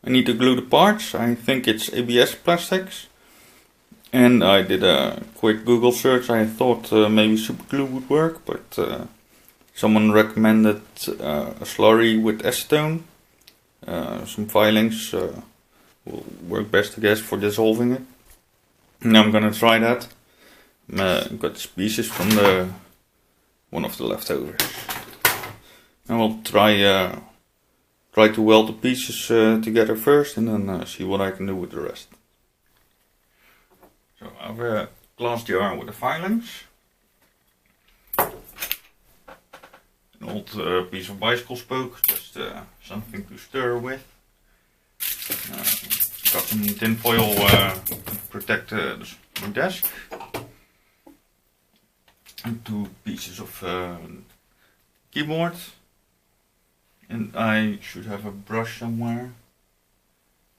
I need to glue the parts. I think it's ABS plastics. And I did a quick Google search. I thought maybe super glue would work, but someone recommended a slurry with acetone. Some filings will work best, I guess, for dissolving it. And I'm gonna try that. Got these pieces from one of the leftovers. I will try to weld the pieces together first, and then see what I can do with the rest. So I have a glass jar with the filings. An old piece of bicycle spoke, just something to stir with. Got some tin foil to protect my desk. And 2 pieces of keyboard. And I should have a brush somewhere,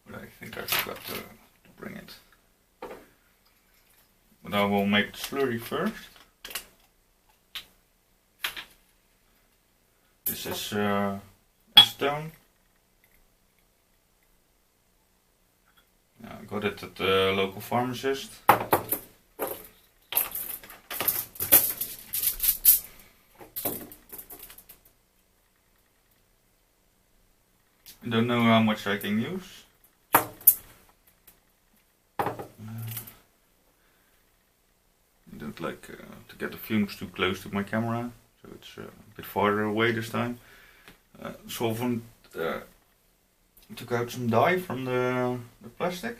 but I think I forgot to bring it. But I will make the slurry first. This is acetone. I got it at the local pharmacist. I don't know how much I can use. I don't like to get the fumes too close to my camera, so it's a bit farther away this time. Solvent took out some dye from the plastic.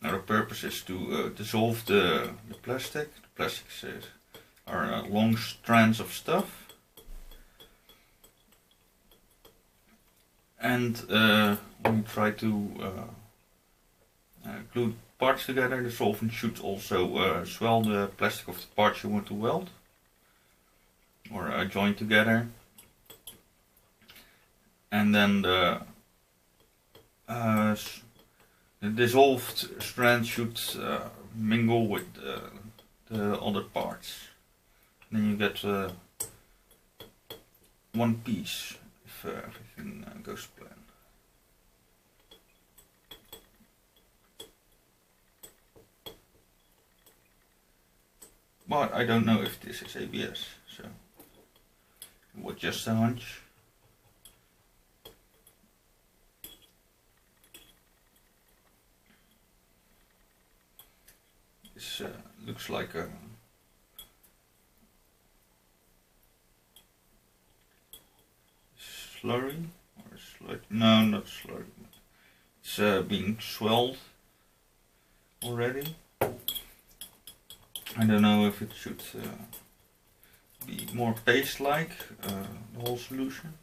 Now the purpose is to dissolve the plastic. The plastics are long strands of stuff. And when you try to glue parts together, the solvent should also swell the plastic of the parts you want to weld or join together. And then the dissolved strand should mingle with the other parts. And then you get one piece if everything goes to plan. But I don't know if this is ABS, so it was just a hunch. This looks like a slurry, or no, not slurry. It's being swelled already. I don't know if it should be more paste-like, the whole solution.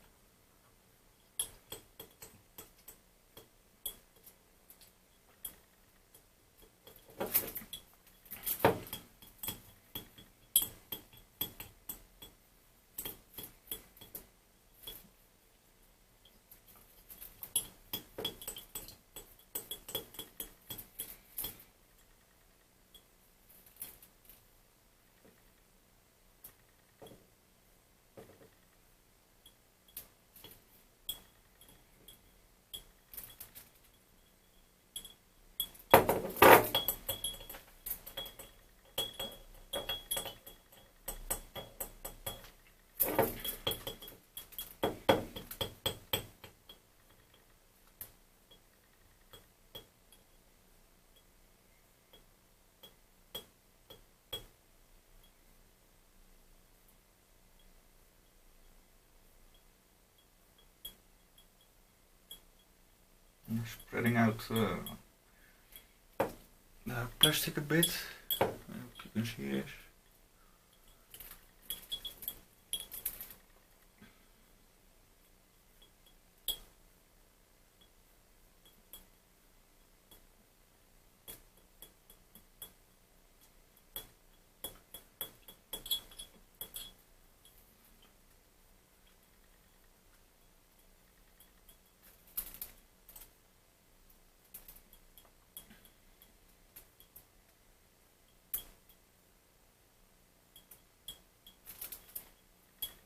Spreading out the plastic a bit. I hope you can see this.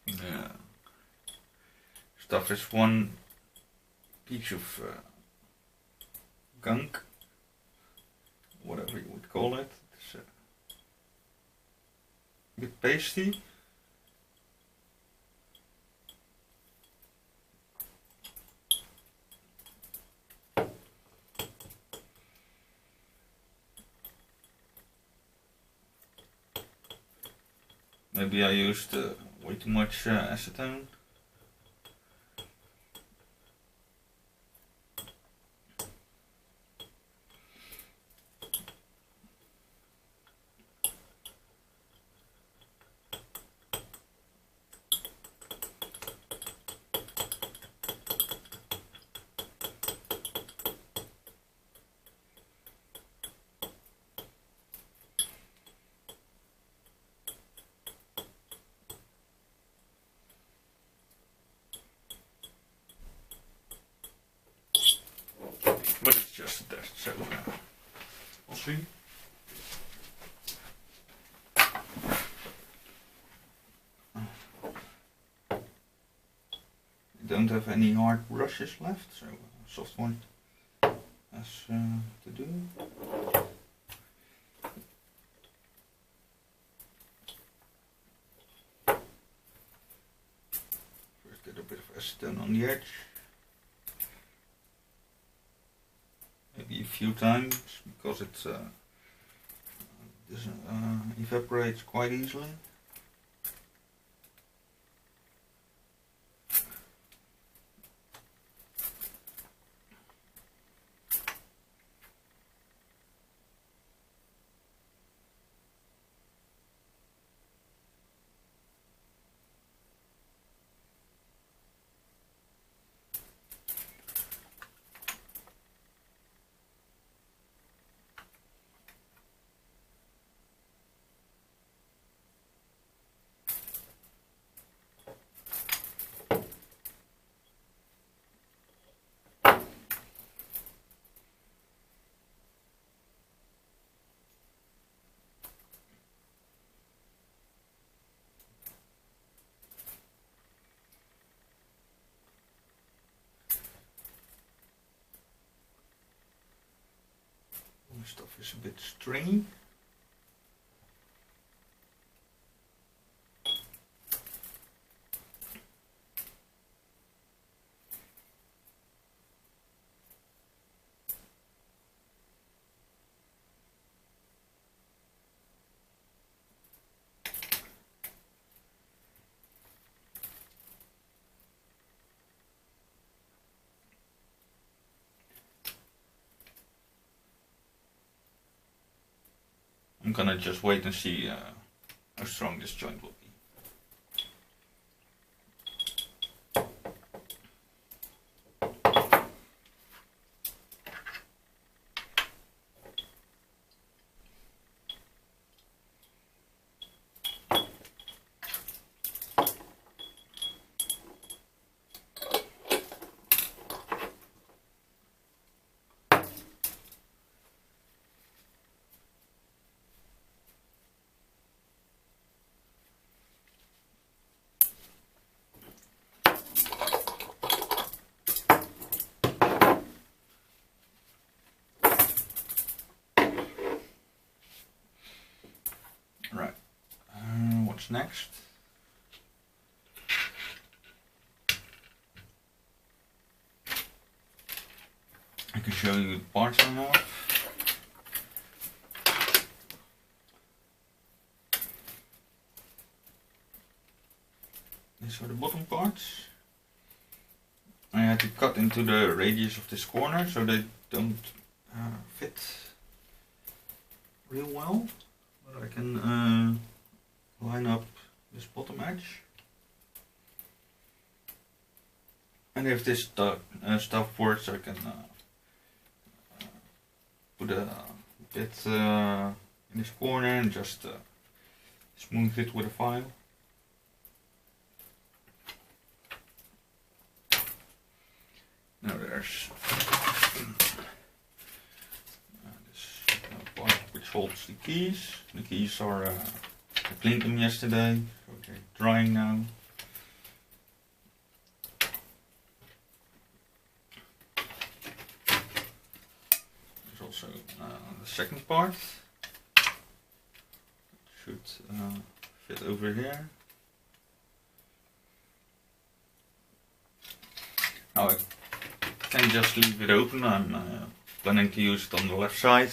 Yeah. Stuff is one piece of gunk, whatever you would call it. It's a bit pasty. Maybe I used way too much acetone. But it's just a test, so we'll see. I don't have any hard brushes left, so a soft one has to do. First get a bit of acetone on the edge. Maybe a few times, because it evaporates quite easily. Stuff is a bit stringy. I'm gonna just wait and see how strong this joint will be. Right, what's next? I can show you the parts I have. These are the bottom parts. I had to cut into the radius of this corner so they don't fit real well. But I can line up this bottom edge. And if this stuff works, I can put a bit in this corner and just smooth it with a file. Now there's this part which holds the keys. The keys are, I cleaned them yesterday, so they're drying now. There's also the second part. It should fit over here. Now I can just leave it open. I'm planning to use it on the left side,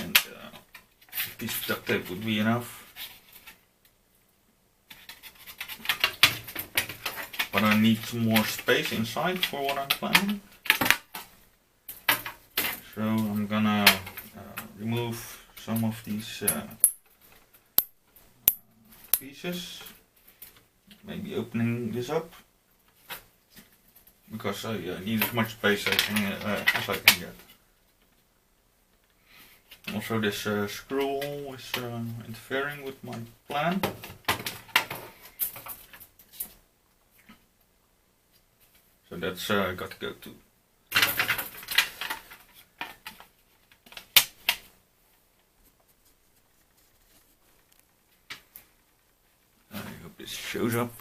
and a piece of duct tape would be enough. But I need some more space inside for what I'm planning. So I'm gonna remove some of these pieces, maybe opening this up, because I need as much space as I can get. Also, this screw hole is interfering with my plan. So that's got to go too. I hope this shows up.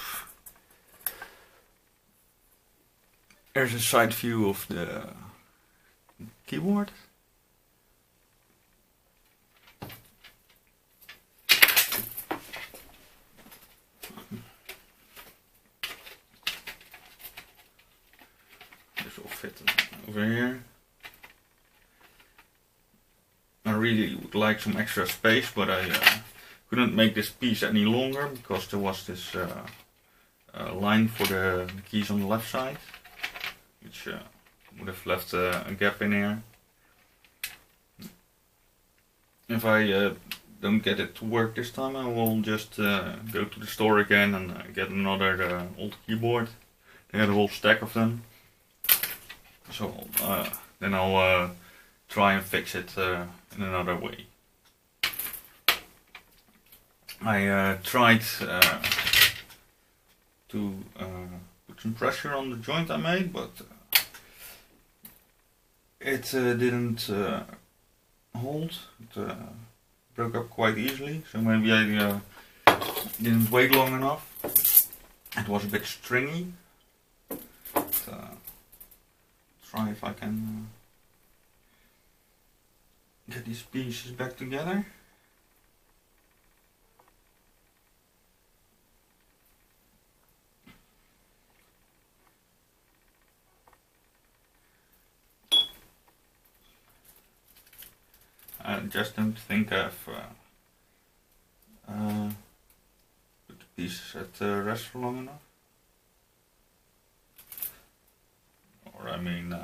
There's a side view of the keyboard. This will fit over here. I really would like some extra space, but I couldn't make this piece any longer because there was this line for the keys on the left side, which would have left a gap in here. If I don't get it to work this time, I will just go to the store again and get another old keyboard. They had a whole stack of them. So then I'll try and fix it in another way. I tried to put some pressure on the joint I made, but it didn't hold. It broke up quite easily, so maybe I didn't wait long enough. It was a bit stringy. Try if I can get these pieces back together. I just don't think I've put the pieces at rest for long enough. Or I mean,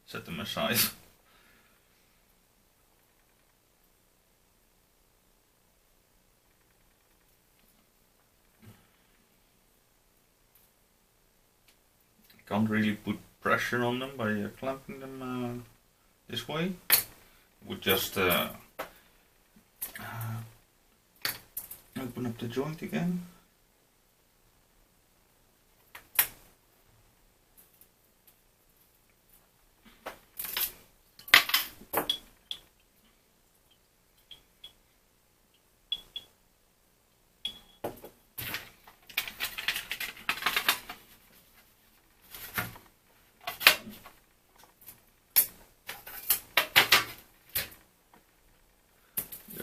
set them aside. Can't really put pressure on them by clamping them this way. Would just open up the joint again.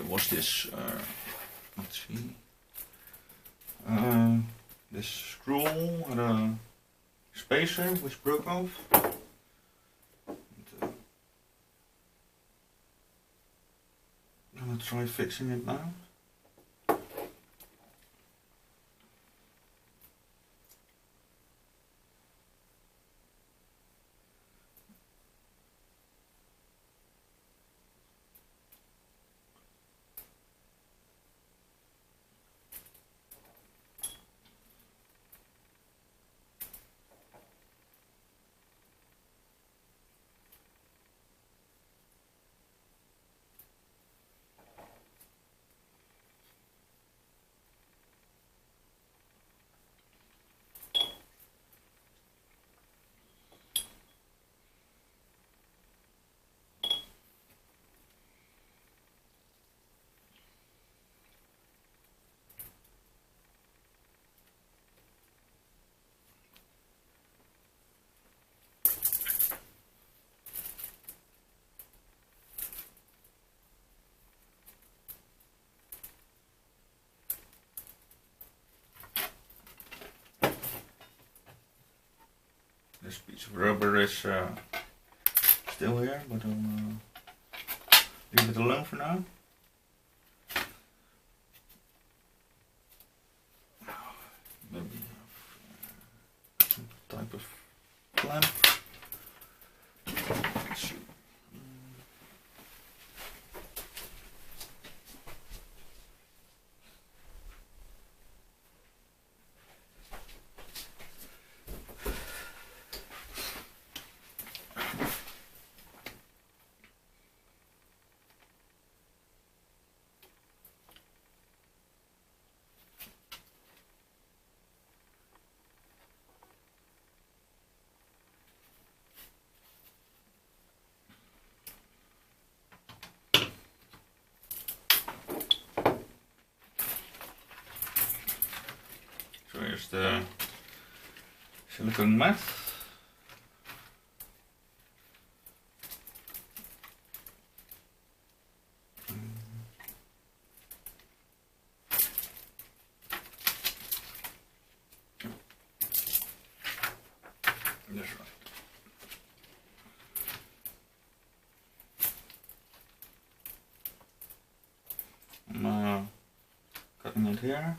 Was this, let's see, this screw had a spacer which broke off. And, I'm gonna try fixing it now. This piece of rubber is still here, but I'll leave it alone for now. Maybe some type of clamp. So here's the silicone mat. That's right. I'm cutting it here.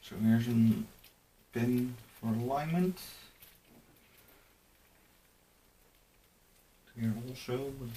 So here's a pin for alignment. Here also, but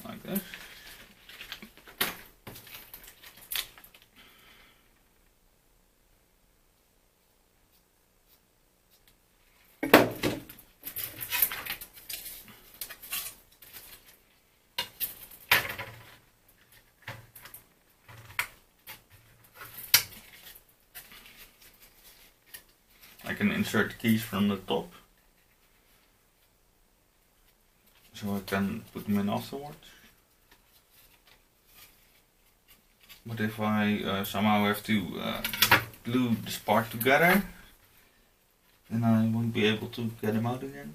like this. I can insert the keys from the top, so I can put them in afterwards. But if I somehow have to glue this part together, then I won't be able to get them out again.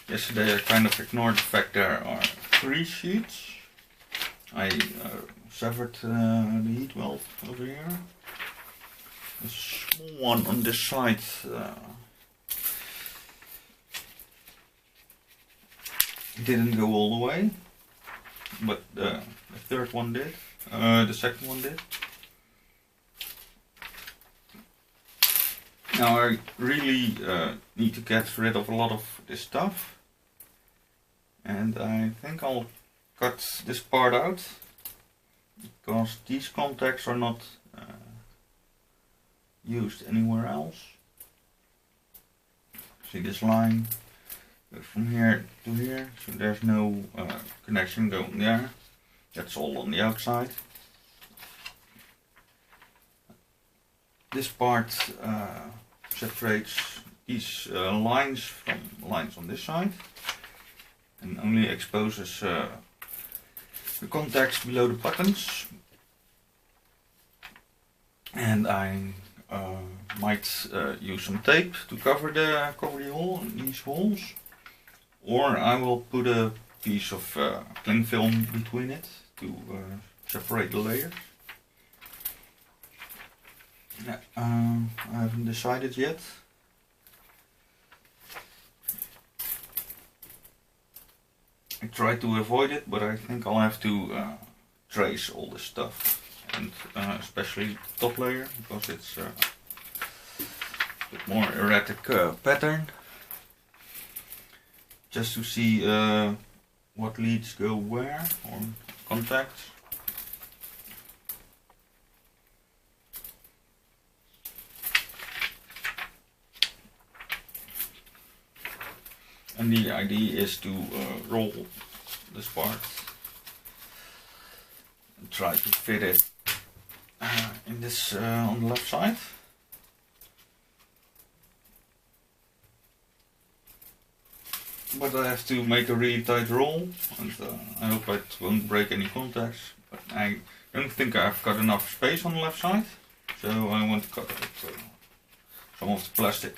Yesterday I kind of ignored the fact there are 3 sheets. I severed the heat weld over here. A small one on this side didn't go all the way, but the third one did. The second one did. Now I really need to get rid of a lot of this stuff, and I think I'll cut this part out because these contacts are not used anywhere else. See, this line goes from here to here, so there's no connection going there. That's all on the outside. This part separates these lines from lines on this side and only exposes the contacts below the buttons. And I might use some tape to cover the hole, these holes. or I will put a piece of cling film between it to separate the layers. Yeah, I haven't decided yet. I try to avoid it, but I think I'll have to trace all this stuff, and especially the top layer, because it's a bit more erratic pattern. Just to see what leads go where on contacts. And the idea is to roll this part and try to fit it in this on the left side. But I have to make a really tight roll, and I hope it won't break any contacts. But I don't think I've got enough space on the left side, so I want to cut out some of the plastic.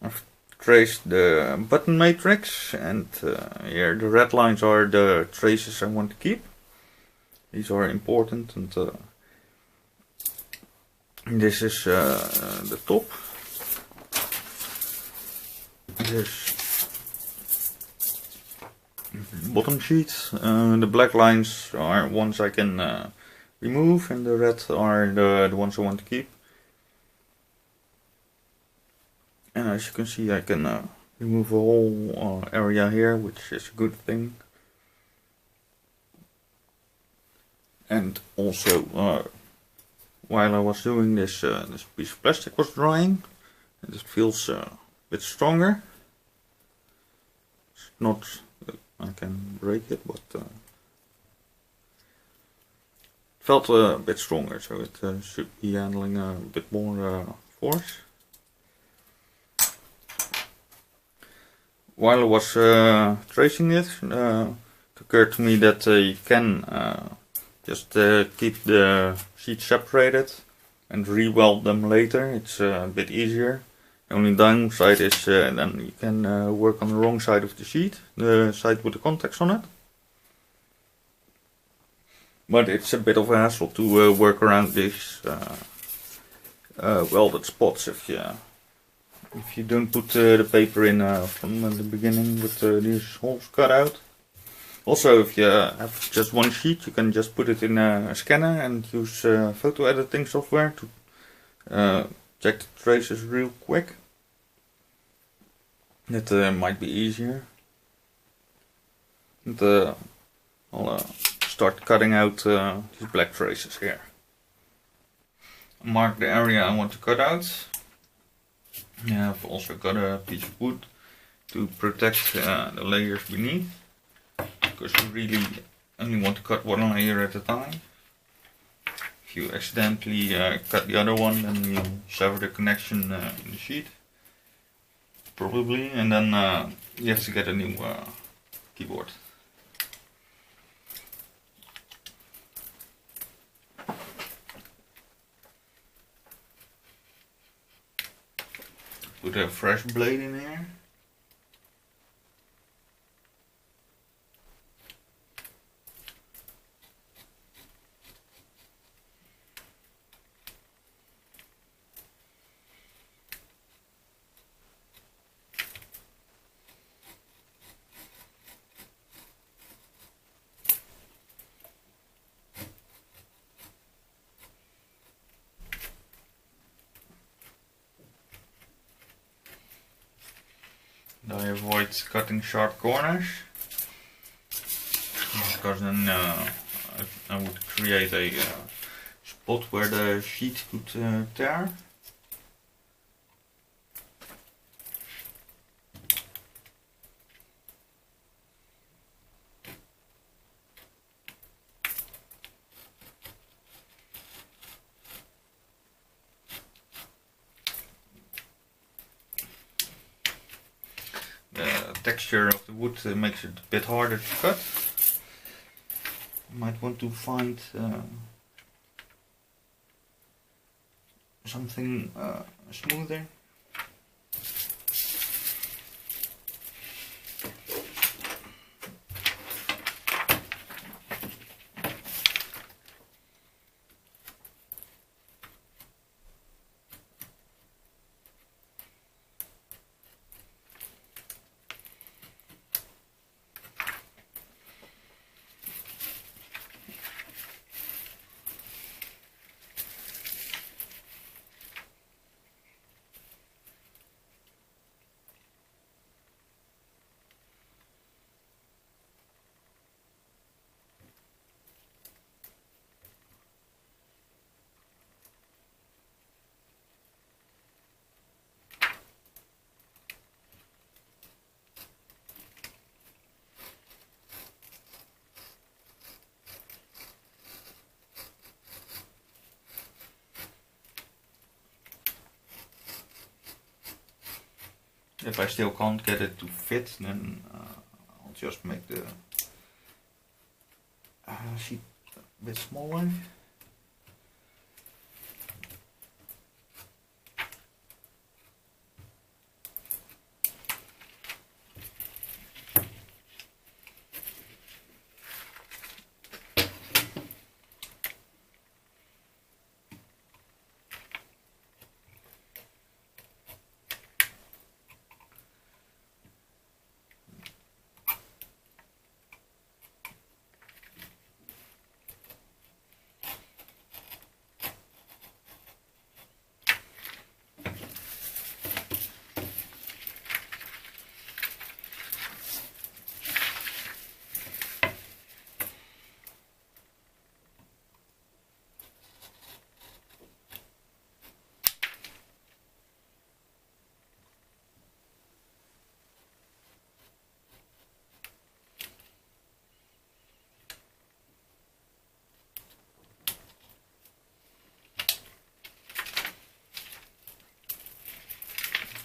I've traced the button matrix, and here the red lines are the traces I want to keep. These are important, and this is the top. This bottom sheet. The black lines are ones I can remove, and the red are the ones I want to keep. And as you can see, I can remove a whole area here, which is a good thing. And also, while I was doing this, this piece of plastic was drying, and it feels a bit stronger. It's not, I can break it, but it felt a bit stronger, so it should be handling a bit more force. While I was tracing it, it occurred to me that you can just keep the sheets separated and re-weld them later. It's a bit easier. The only downside is then you can work on the wrong side of the sheet, the side with the contacts on it. But it's a bit of a hassle to work around these welded spots if you don't put the paper in from the beginning with these holes cut out. Also, if you have just one sheet, you can just put it in a scanner and use photo editing software to check the traces real quick. That might be easier. And I'll start cutting out these black traces here. Mark the area I want to cut out. I've also got a piece of wood to protect the layers beneath, because you really only want to cut one layer at a time. If you accidentally cut the other one, then you sever the connection in the sheet, probably, and then you have to get a new keyboard. Put a fresh blade in here. I avoid cutting sharp corners, because then I would create a spot where the sheet could tear. The texture of the wood makes it a bit harder to cut. You might want to find something smoother. If I still can't get it to fit, then I'll just make the sheet a bit smaller.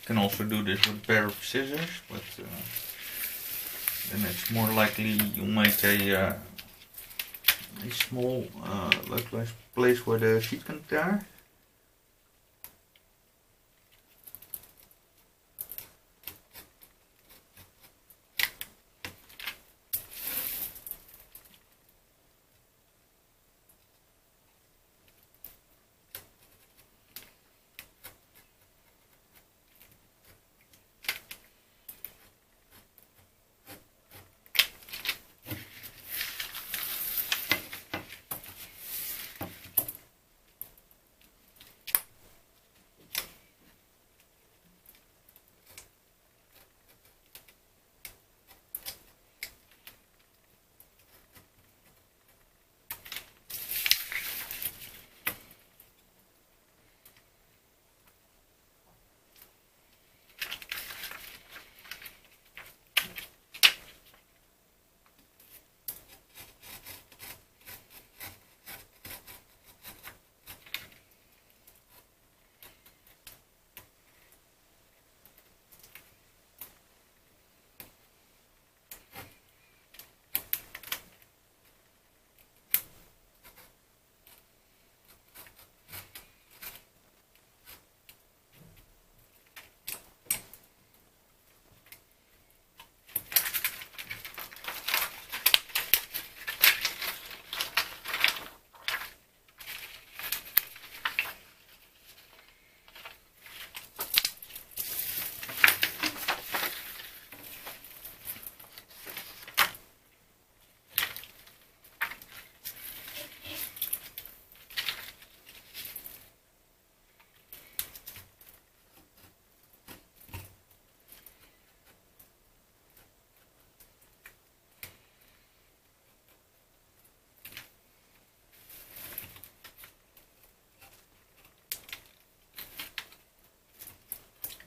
Can also do this with a pair of scissors, but then it's more likely you make a small localized place where the sheet can tear.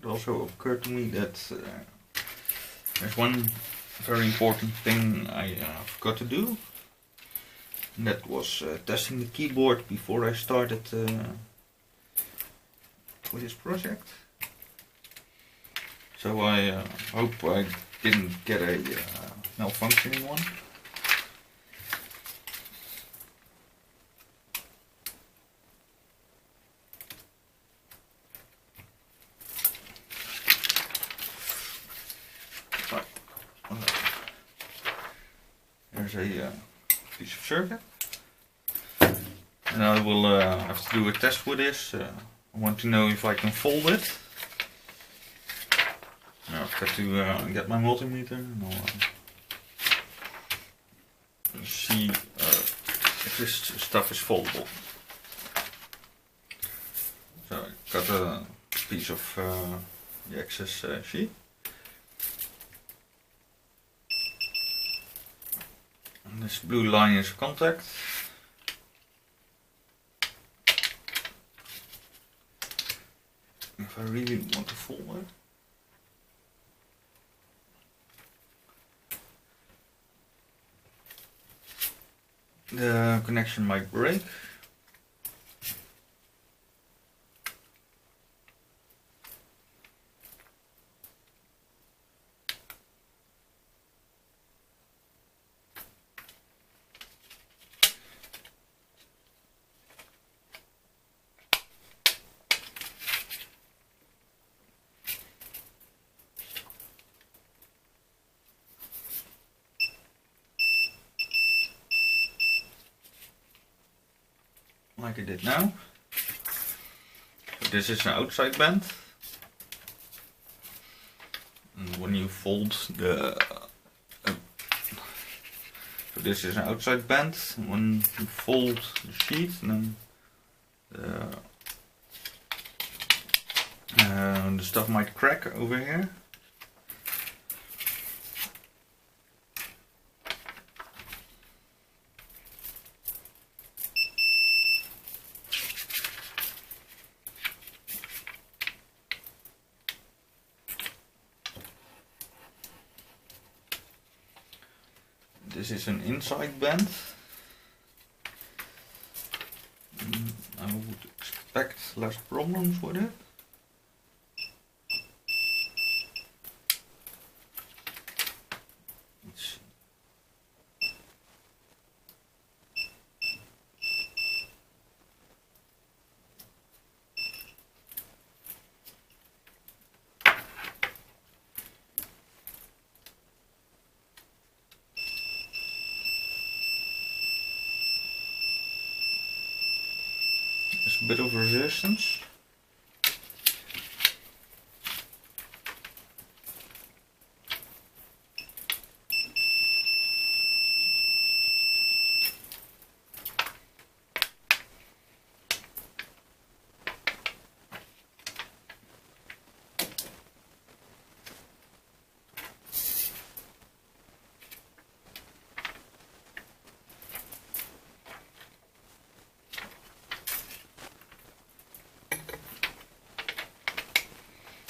It also occurred to me that there's one very important thing I forgot to do. And that was testing the keyboard before I started with this project. So I hope I didn't get a malfunctioning one. Here's a piece of circuit. And I will have to do a test with this. I want to know if I can fold it. Now I've got to get my multimeter and I'll see if this stuff is foldable. So I got a piece of the excess sheet. And this blue line is contact. If I really want to fold it. The connection might break. Like I did now. So this is an outside band. And when you fold the... so this is an outside band. When you fold the sheet, then the stuff might crack over here. This is an inside band. I would expect less problems with it. There's a bit of resistance.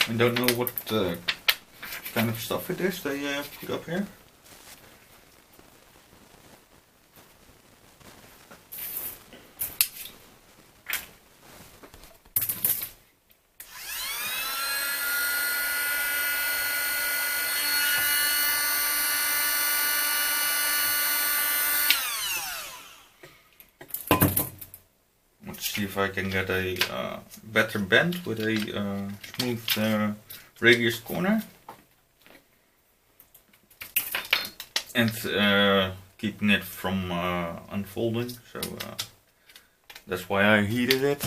I don't know what kind of stuff it is they put up here. Let's see if I can get a better bend with a smooth radius corner. And keeping it from unfolding, so that's why I heated it.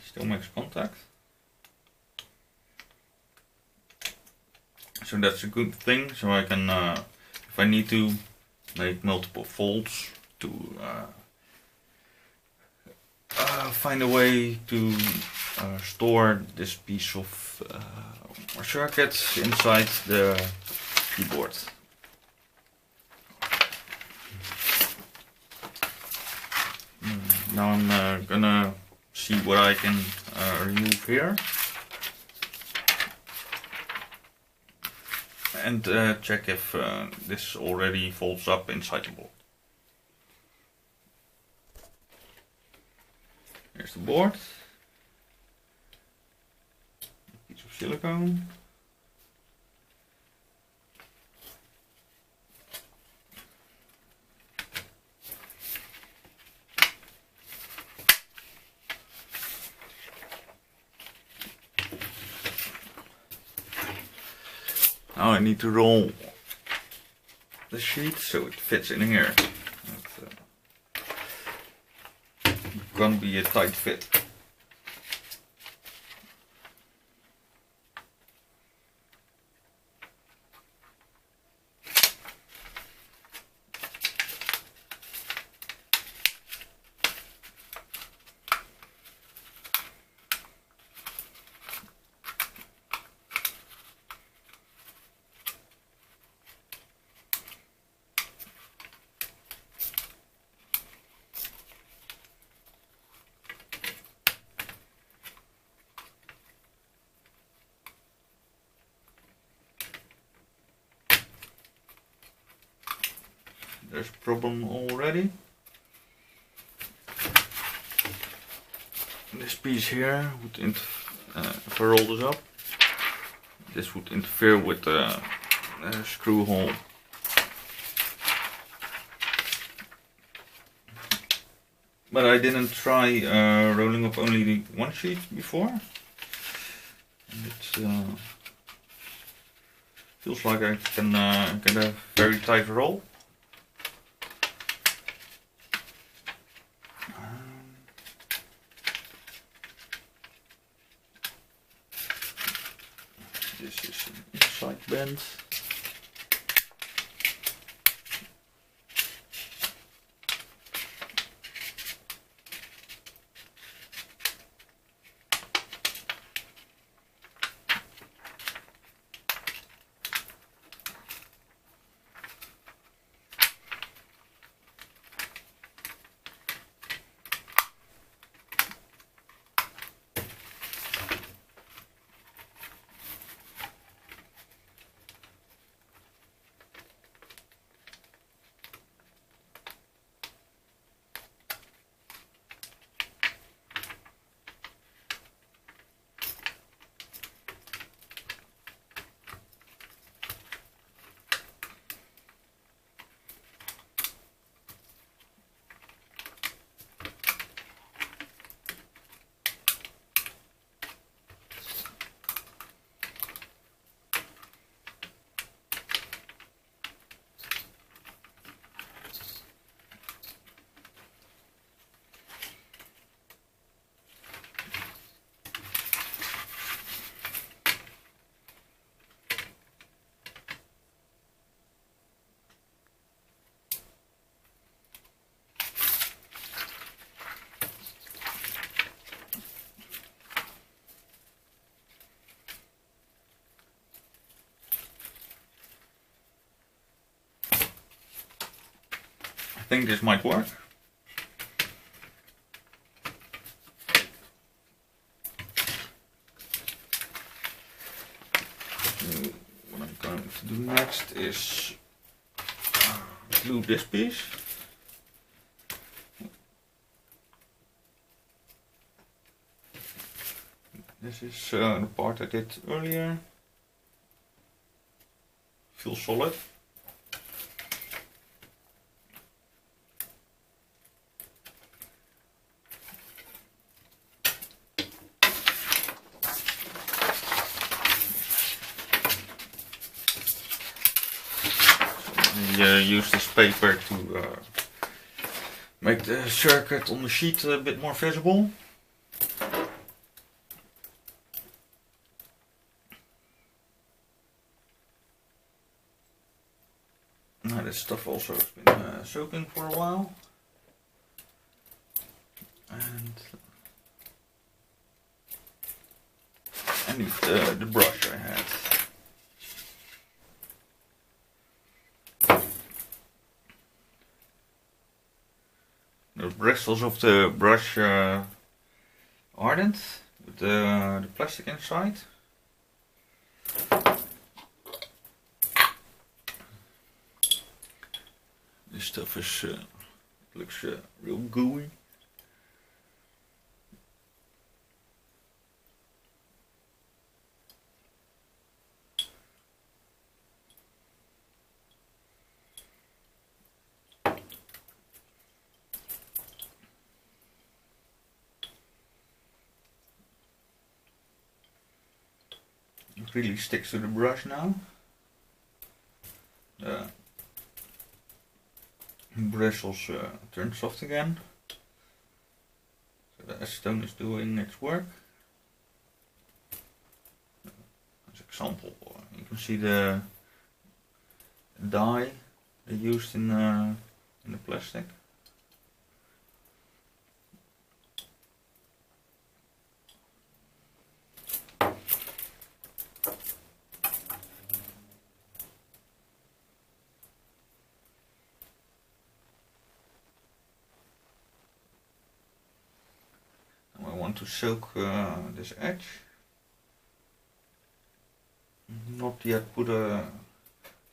Still makes contact. So that's a good thing, so I can, if I need to make multiple folds to find a way to store this piece of circuit inside the keyboard. Now I'm gonna see what I can remove here. And check if this already folds up inside the board. Here's the board. A piece of silicone. I need to roll the sheet so it fits in here. It's gonna be a tight fit. There's a problem already. This piece here would if I roll this up, this would interfere with the screw hole. But I didn't try rolling up only the one sheet before. And it feels like I can get a very tight roll. This is an inside bend. I think this might work. What I'm going to do next is glue this piece. This is the part I did earlier. Feels solid. Use this paper to make the circuit on the sheet a bit more visible. Now this stuff also has been soaking for a while. And I need the brush I had. The bristles of the brush ardent with the plastic inside. This stuff is looks real gooey. It really sticks to the brush now. bristles turn soft again. So the acetone is doing its work. As example, you can see the dye they used in the plastic. I want to soak this edge. Not yet put a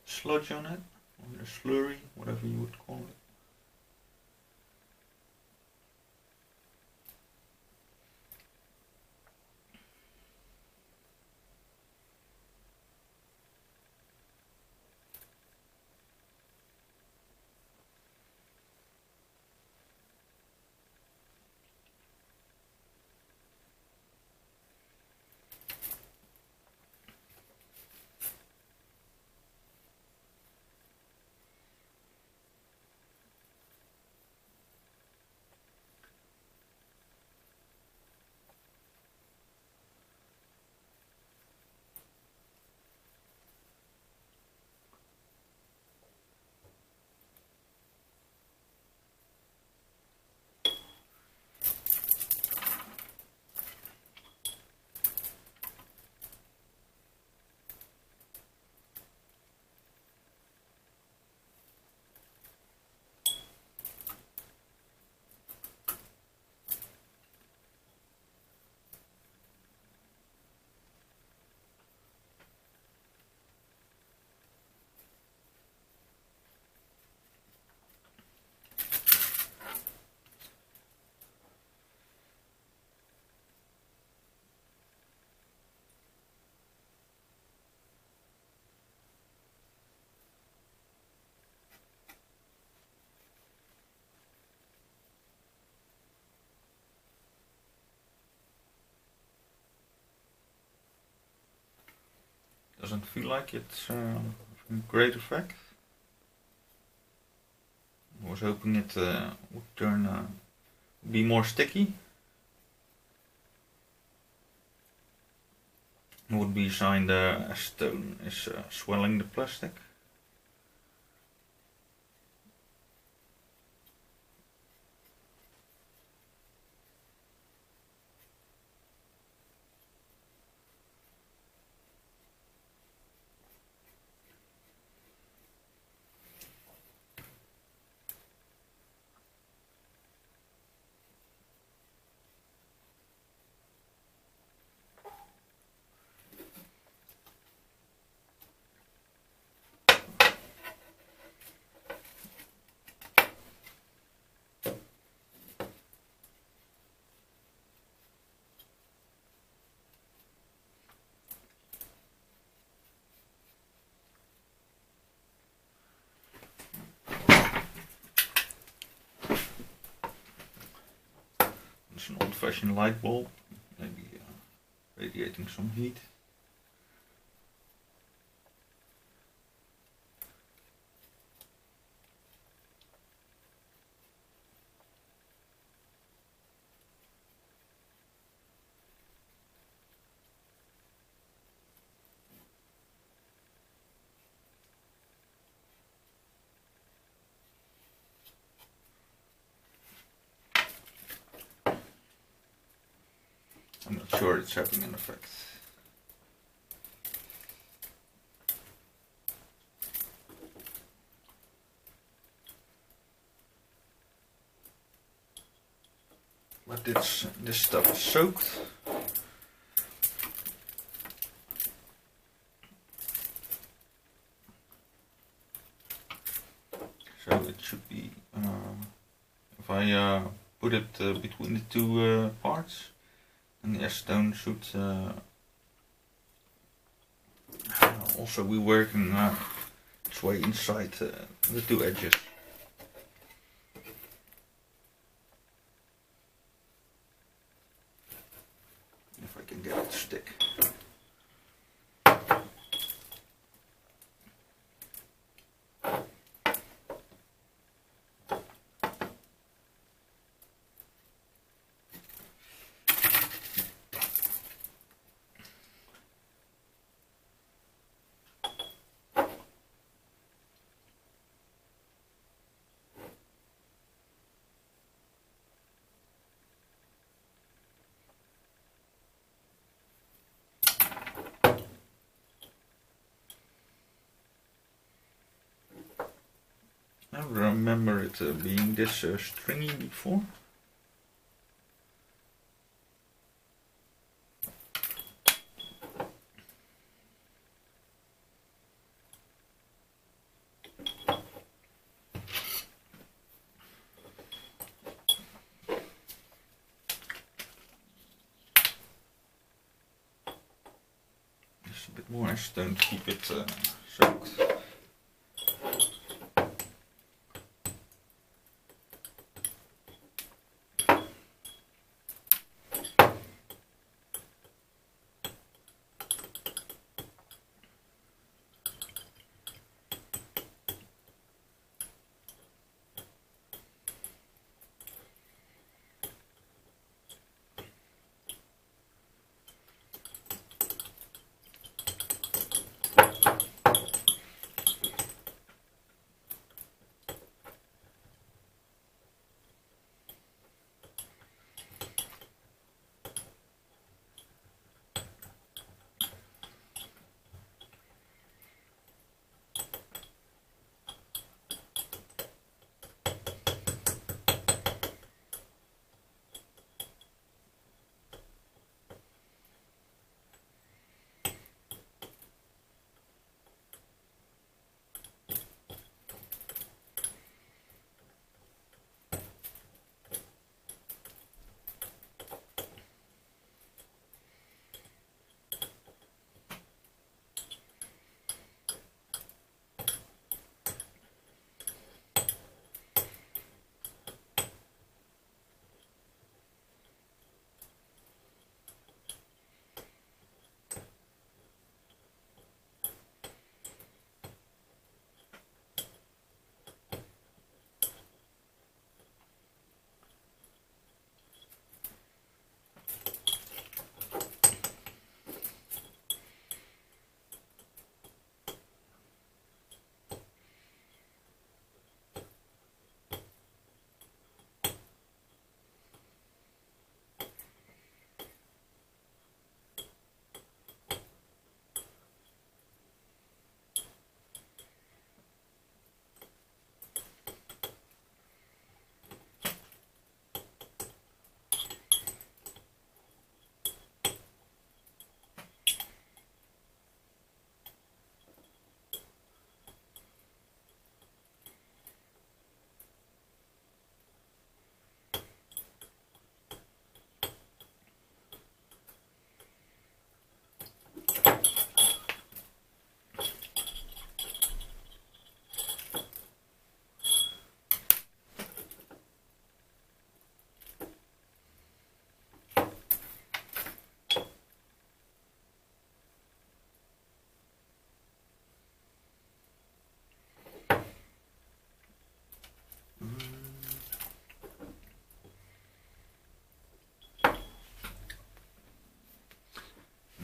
sludge on it, or a slurry, whatever you would call it. Doesn't feel like it's a great effect. I was hoping it would turn be more sticky. It would be a sign the acetone is swelling the plastic. It's an old-fashioned light bulb, maybe radiating some heat. I'm not sure it's having an effect. But this stuff is soaked. So it should be, if I put it between the two parts, and the acetone should also be working its way inside the two edges. If I can get it to stick. don't remember it being this stringy before. Just a bit more acetone to keep it soaked.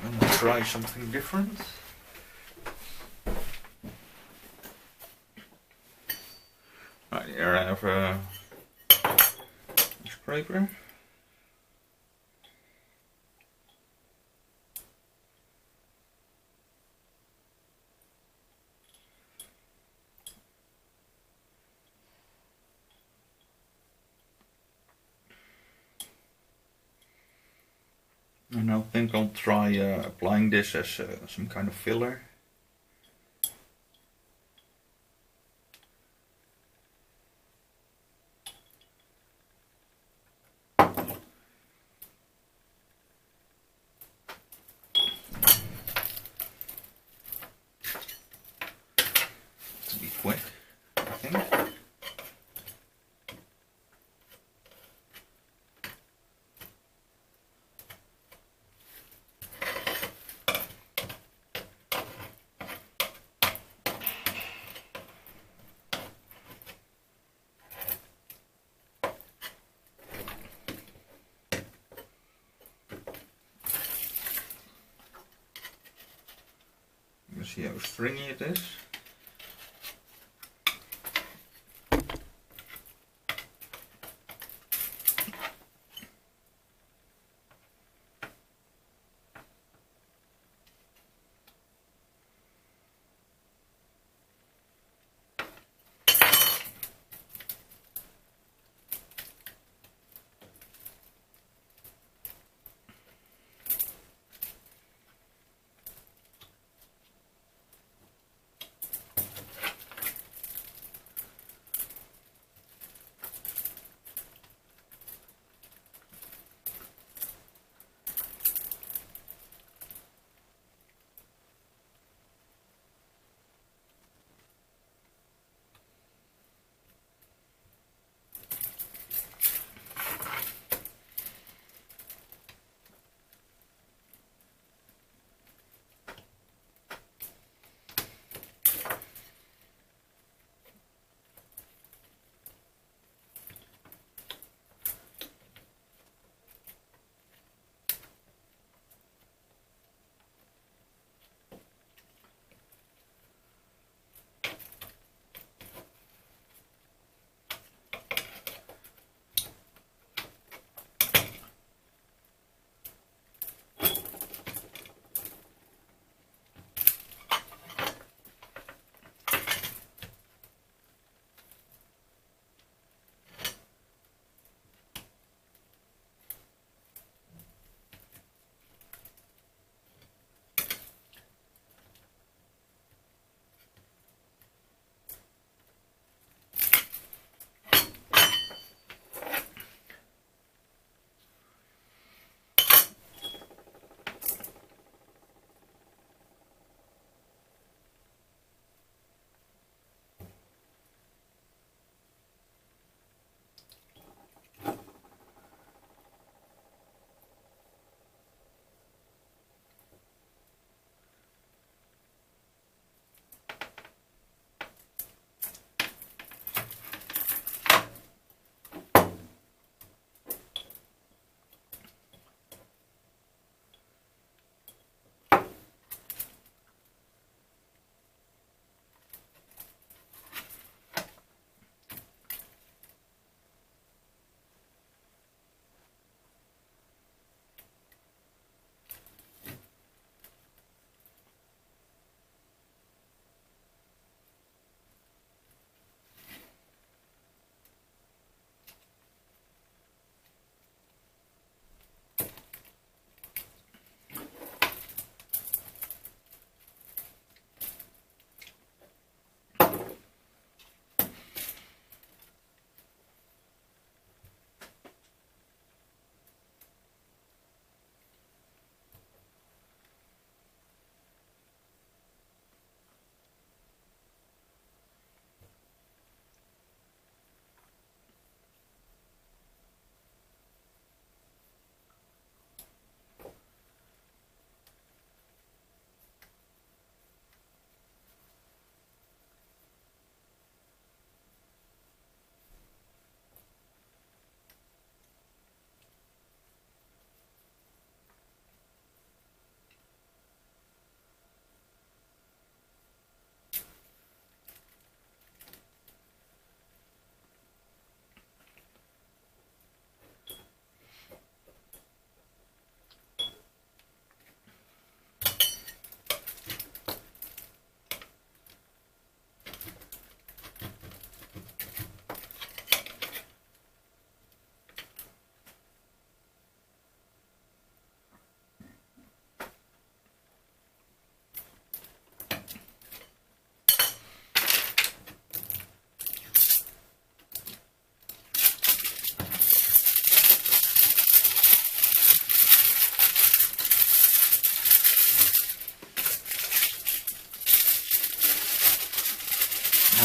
I'm gonna try something different. Right, here I have a scraper. And I think I'll try applying this as some kind of filler. To be quick, I think. You see how stringy it is.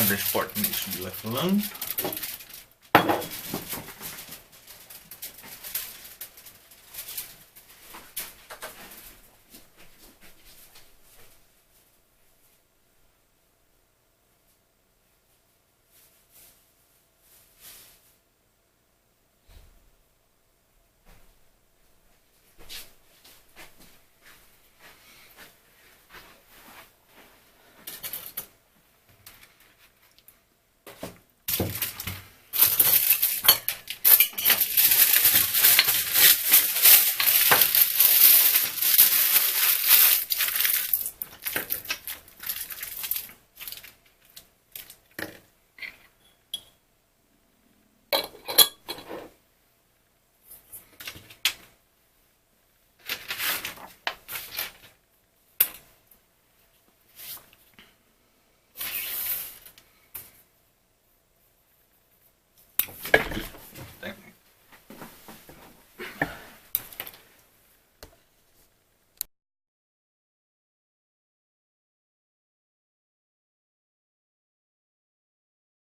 this part needs to be left alone.